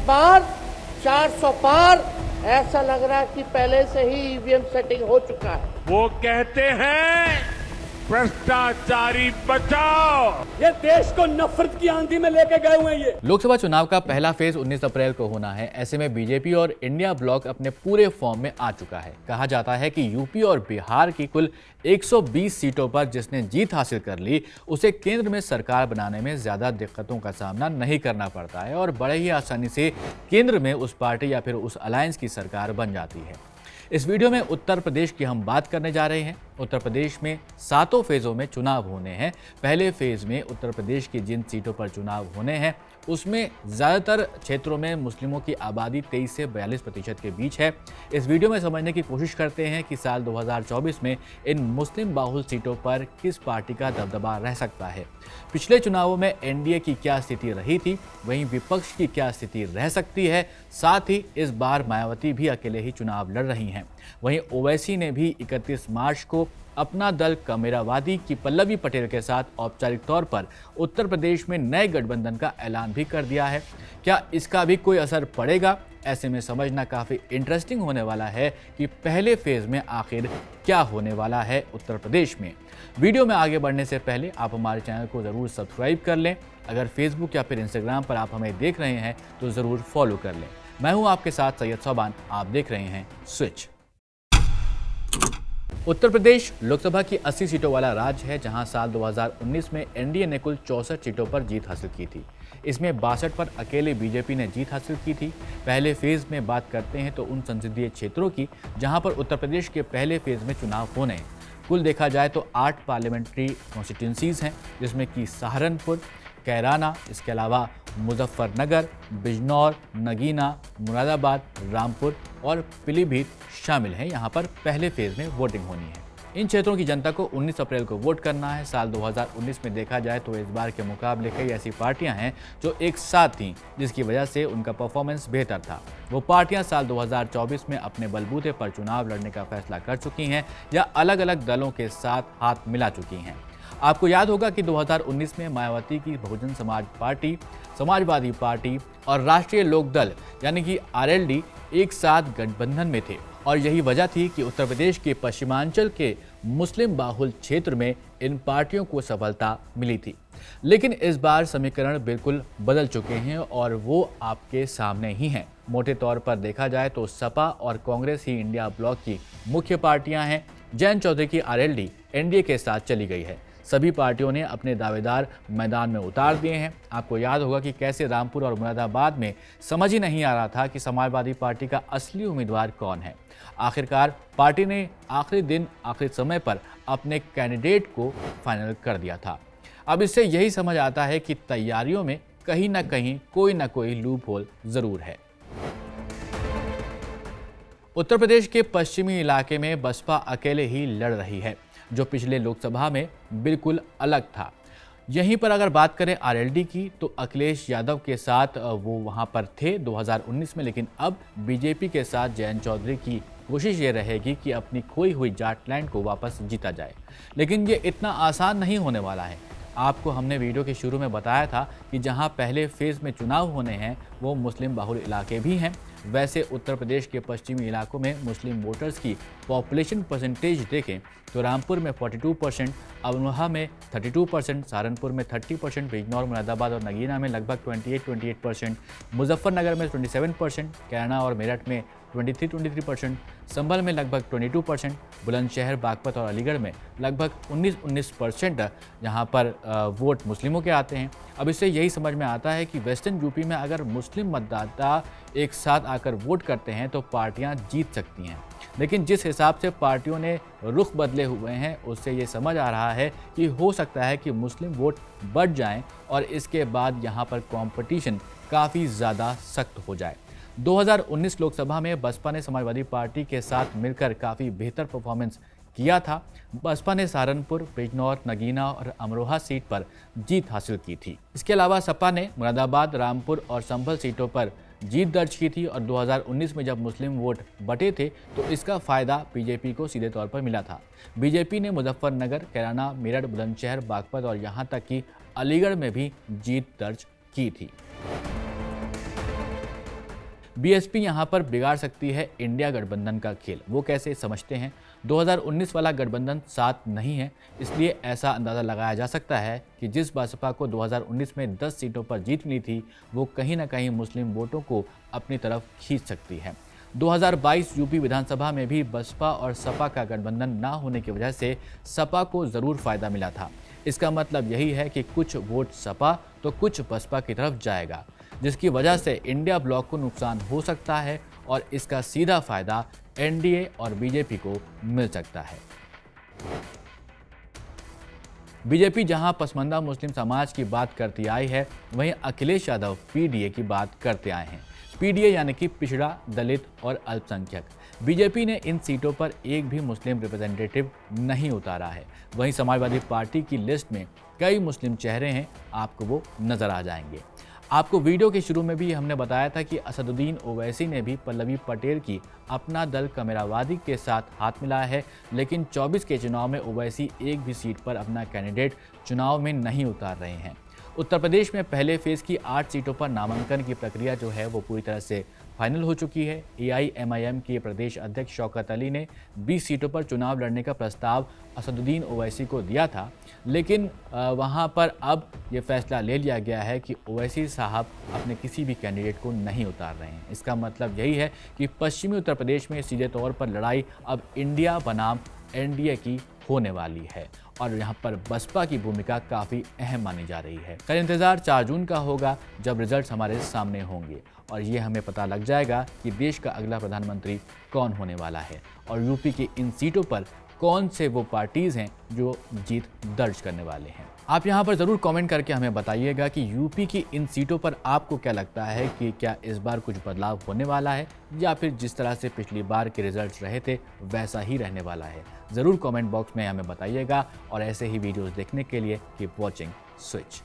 बार 400 पार, ऐसा लग रहा है कि पहले से ही ईवीएम सेटिंग हो चुका है। वो कहते हैं भ्रष्टाचारी बचाओ। ये देश को नफरत की आंधी में लेके गए हुए हैं। ये लोकसभा चुनाव का पहला फेज 19 अप्रैल को होना है। ऐसे में बीजेपी और इंडिया ब्लॉक अपने पूरे फॉर्म में आ चुका है। कहा जाता है कि यूपी और बिहार की कुल 120 सीटों पर जिसने जीत हासिल कर ली, उसे केंद्र में सरकार बनाने में ज्यादा दिक्कतों का सामना नहीं करना पड़ता है और बड़े ही आसानी से केंद्र में उस पार्टी या फिर उस अलायंस की सरकार बन जाती है। इस वीडियो में उत्तर प्रदेश की हम बात करने जा रहे हैं। उत्तर प्रदेश में 7 फेज़ों में चुनाव होने हैं। पहले फेज़ में उत्तर प्रदेश की जिन सीटों पर चुनाव होने हैं उसमें ज़्यादातर क्षेत्रों में मुस्लिमों की आबादी 23 से 42% के बीच है। इस वीडियो में समझने की कोशिश करते हैं कि साल 2024 में इन मुस्लिम बाहुल सीटों पर किस पार्टी का दबदबा रह सकता है। पिछले चुनावों में एनडीए की क्या स्थिति रही थी, वहीं विपक्ष की क्या स्थिति रह सकती है। साथ ही इस बार मायावती भी अकेले ही चुनाव लड़ रही हैं। वहीं ओवैसी ने भी 31 मार्च को अपना दल कमेरावादी की पल्लवी पटेल के साथ औपचारिक तौर पर उत्तर प्रदेश में नए गठबंधन का ऐलान भी कर दिया है। क्या इसका भी कोई असर पड़ेगा? ऐसे में समझना काफ़ी इंटरेस्टिंग होने वाला है कि पहले फेज़ में आखिर क्या होने वाला है उत्तर प्रदेश में। वीडियो में आगे बढ़ने से पहले आप हमारे चैनल को ज़रूर सब्सक्राइब कर लें। अगर फेसबुक या फिर इंस्टाग्राम पर आप हमें देख रहे हैं तो ज़रूर फॉलो कर लें। मैं हूँ आपके साथ सैयद सोबान, आप देख रहे हैं स्विच। उत्तर प्रदेश लोकसभा की 80 सीटों वाला राज्य है, जहां साल 2019 में एनडीए ने कुल 64 सीटों पर जीत हासिल की थी। इसमें 62 पर अकेले बीजेपी ने जीत हासिल की थी। पहले फेज़ में बात करते हैं तो उन संसदीय क्षेत्रों की जहां पर उत्तर प्रदेश के पहले फेज़ में चुनाव होने हैं। कुल देखा जाए तो 8 पार्लियामेंट्री कॉन्स्टिट्यूंसीज हैं, जिसमें कि सहारनपुर, कैराना, इसके अलावा मुजफ्फरनगर, बिजनौर, नगीना, मुरादाबाद, रामपुर और पीलीभीत शामिल हैं। यहाँ पर पहले फेज़ में वोटिंग होनी है। इन क्षेत्रों की जनता को 19 अप्रैल को वोट करना है। साल 2019 में देखा जाए तो इस बार के मुकाबले कई ऐसी पार्टियां हैं जो एक साथ थीं, जिसकी वजह से उनका परफॉर्मेंस बेहतर था। वो पार्टियां साल 2024 में अपने बलबूते पर चुनाव लड़ने का फैसला कर चुकी हैं या अलग अलग दलों के साथ हाथ मिला चुकी हैं। आपको याद होगा कि 2019 में मायावती की बहुजन समाज पार्टी, समाजवादी पार्टी और राष्ट्रीय लोक दल यानी कि आरएलडी एक साथ गठबंधन में थे और यही वजह थी कि उत्तर प्रदेश के पश्चिमांचल के मुस्लिम बाहुल क्षेत्र में इन पार्टियों को सफलता मिली थी। लेकिन इस बार समीकरण बिल्कुल बदल चुके हैं और वो आपके सामने ही हैं। मोटे तौर पर देखा जाए तो सपा और कांग्रेस ही इंडिया ब्लॉक की मुख्य पार्टियां हैं। जयंत चौधरी की आरएलडी एनडीए के साथ चली गई है। सभी पार्टियों ने अपने दावेदार मैदान में उतार दिए हैं। आपको याद होगा कि कैसे रामपुर और मुरादाबाद में समझ ही नहीं आ रहा था कि समाजवादी पार्टी का असली उम्मीदवार कौन है। आखिरकार पार्टी ने आखिरी दिन आखिरी समय पर अपने कैंडिडेट को फाइनल कर दिया था। अब इससे यही समझ आता है कि तैयारियों में कहीं ना कहीं कोई ना कोई लूप होल जरूर है। उत्तर प्रदेश के पश्चिमी इलाके में बसपा अकेले ही लड़ रही है, जो पिछले लोकसभा में बिल्कुल अलग था। यहीं पर अगर बात करें आरएलडी की तो अखिलेश यादव के साथ वो वहां पर थे 2019 में, लेकिन अब बीजेपी के साथ जयंत चौधरी की कोशिश ये रहेगी कि अपनी खोई हुई जाटलैंड को वापस जीता जाए। लेकिन ये इतना आसान नहीं होने वाला है। आपको हमने वीडियो के शुरू में बताया था कि जहां पहले फेज़ में चुनाव होने हैं वो मुस्लिम बाहुल इलाके भी हैं। वैसे उत्तर प्रदेश के पश्चिमी इलाकों में मुस्लिम वोटर्स की पॉपुलेशन परसेंटेज देखें तो रामपुर में 42%, अमरोहा में 32%, सहारनपुर में 30%, बिजनौर, मुरादाबाद और नगीना में लगभग 28%, मुजफ्फरनगर में 27%, कैराना और मेरठ में 23%, संभल में लगभग 22%, बुलंदशहर, बागपत और अलीगढ़ में लगभग 19% जहां पर वोट मुस्लिमों के आते हैं। अब इससे यही समझ में आता है कि वेस्टर्न यूपी में अगर मुस्लिम मतदाता एक साथ आकर वोट करते हैं तो पार्टियां जीत सकती हैं। लेकिन जिस हिसाब से पार्टियों ने रुख बदले हुए हैं उससे ये समझ आ रहा है कि हो सकता है कि मुस्लिम वोट बढ़ जाएं और इसके बाद यहाँ पर कंपटीशन काफ़ी ज़्यादा सख्त हो जाए। 2019 लोकसभा में बसपा ने समाजवादी पार्टी के साथ मिलकर काफ़ी बेहतर परफॉर्मेंस किया था। बसपा ने सहारनपुर, बिजनौर, नगीना और अमरोहा सीट पर जीत हासिल की थी। इसके अलावा सपा ने मुरादाबाद, रामपुर और संभल सीटों पर जीत दर्ज की थी और 2019 में जब मुस्लिम वोट बटे थे तो इसका फ़ायदा बीजेपी को सीधे तौर पर मिला था। बीजेपी ने मुजफ्फरनगर, कैराना, मेरठ, बुलंदशहर, बागपत और यहाँ तक कि अलीगढ़ में भी जीत दर्ज की थी। बीएसपी यहां पर बिगाड़ सकती है इंडिया गठबंधन का खेल। वो कैसे, समझते हैं। 2019 वाला गठबंधन साथ नहीं है, इसलिए ऐसा अंदाज़ा लगाया जा सकता है कि जिस बसपा को 2019 में 10 सीटों पर जीत मिली थी, वो कहीं ना कहीं मुस्लिम वोटों को अपनी तरफ खींच सकती है। 2022 यूपी विधानसभा में भी बसपा और सपा का गठबंधन ना होने की वजह से सपा को ज़रूर फायदा मिला था। इसका मतलब यही है कि कुछ वोट सपा तो कुछ बसपा की तरफ जाएगा, जिसकी वजह से इंडिया ब्लॉक को नुकसान हो सकता है और इसका सीधा फायदा एनडीए और बीजेपी को मिल सकता है। बीजेपी जहां पसमानदा मुस्लिम समाज की बात करती आई है, वहीं अखिलेश यादव पीडीए की बात करते आए हैं। पीडीए यानी कि पिछड़ा, दलित और अल्पसंख्यक। बीजेपी ने इन सीटों पर एक भी मुस्लिम रिप्रेजेंटेटिव नहीं उतारा है। वहीं समाजवादी पार्टी की लिस्ट में कई मुस्लिम चेहरे हैं, आपको वो नजर आ जाएंगे। आपको वीडियो के शुरू में भी हमने बताया था कि असदुद्दीन ओवैसी ने भी पल्लवी पटेल की अपना दल कमेरावादी के साथ हाथ मिलाया है, लेकिन 24 के चुनाव में ओवैसी एक भी सीट पर अपना कैंडिडेट चुनाव में नहीं उतार रहे हैं। उत्तर प्रदेश में पहले फेज की 8 सीटों पर नामांकन की प्रक्रिया जो है वो पूरी तरह से फाइनल हो चुकी है। एआईएमआईएम के प्रदेश अध्यक्ष शौकत अली ने 20 सीटों पर चुनाव लड़ने का प्रस्ताव असदुद्दीन ओवैसी को दिया था, लेकिन वहां पर अब ये फैसला ले लिया गया है कि ओवैसी साहब अपने किसी भी कैंडिडेट को नहीं उतार रहे हैं। इसका मतलब यही है कि पश्चिमी उत्तर प्रदेश में सीधे तौर पर लड़ाई अब इंडिया बनाम एनडीए की होने वाली है और यहाँ पर बसपा की भूमिका काफ़ी अहम मानी जा रही है। कल इंतज़ार 4 जून का होगा, जब रिजल्ट्स हमारे सामने होंगे और ये हमें पता लग जाएगा कि देश का अगला प्रधानमंत्री कौन होने वाला है और यूपी की इन सीटों पर कौन से वो पार्टीज़ हैं जो जीत दर्ज करने वाले हैं। आप यहाँ पर ज़रूर कमेंट करके हमें बताइएगा कि यूपी की इन सीटों पर आपको क्या लगता है कि क्या इस बार कुछ बदलाव होने वाला है या फिर जिस तरह से पिछली बार के रिजल्ट्स रहे थे वैसा ही रहने वाला है। ज़रूर कमेंट बॉक्स में हमें बताइएगा और ऐसे ही वीडियोस देखने के लिए कीप वॉचिंग स्विच।